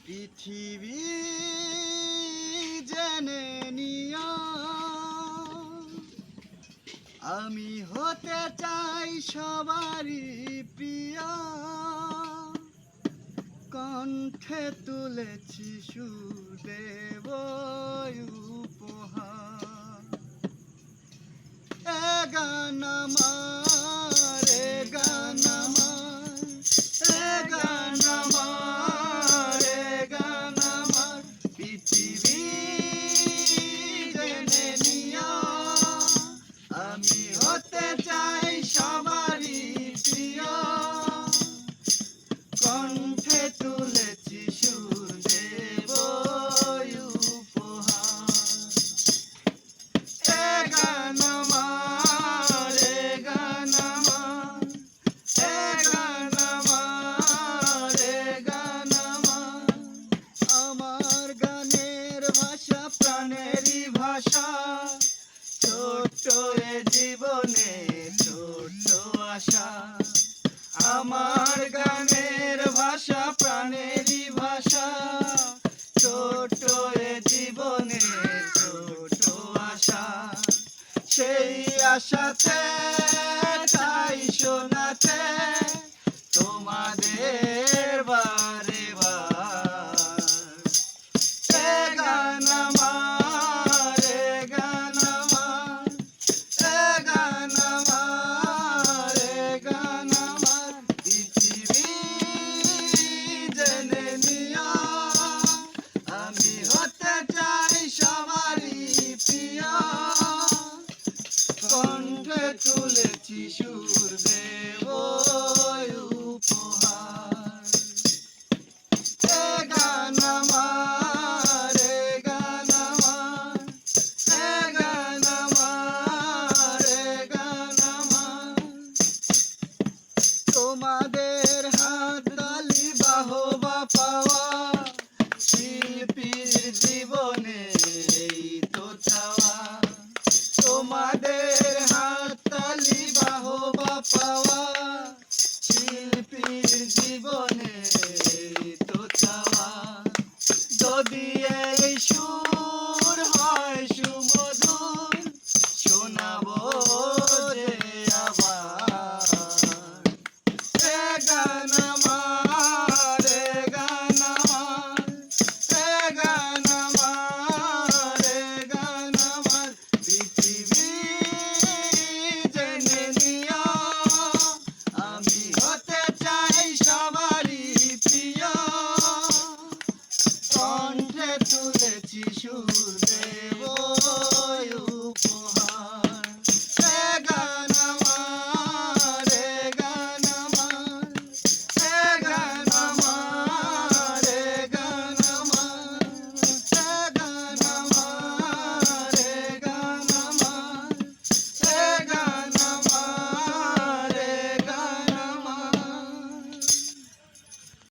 পৃথিবী জেনে নিও আমি হতে চাই সবারই প্রিয়। কণ্ঠে তুলেছি সুদেব উপহার। এ গান আমার, এ গান আমার, এ গান আমার, এ গান আমার। পৃথিবী জেনে নিও আমি হতে চাই সবারই প্রিয়। কণ্ঠে তুলেছি সুদেব উপহার। এ গান আমার, এ গান আমার, এ গান আমার, এ গান আমার। আমার গানের ভাষা প্রাণেরই ভাষা। ছোট্ট এ জীবনে ছোট্ট আশা। আমার গানের ভাষা প্রাণেরই ভাষা। ছোট্ট এ জীবনে ছোট্ট আশা। সেই আশাতে তাই শোনাতে তোমাদের বারে বার। এ গান আমার, এ গান আমার, এ গান আমার, এ গান আমার। পৃথিবী জেনে নিও আমি হতে চাই সবারই প্রিয়। কণ্ঠে তুলেছি সুরদেব উপহার। এ গান আমার, এ গান আমার, এ গান আমার, এ গান আমার। তোমাদের হাততালি বাহবা পাওয়া শিল্পীর জীবনে এই তো চাওয়া। তোমাদের হাততালি বাহবা পাওয়া শিল্পীর জীবনে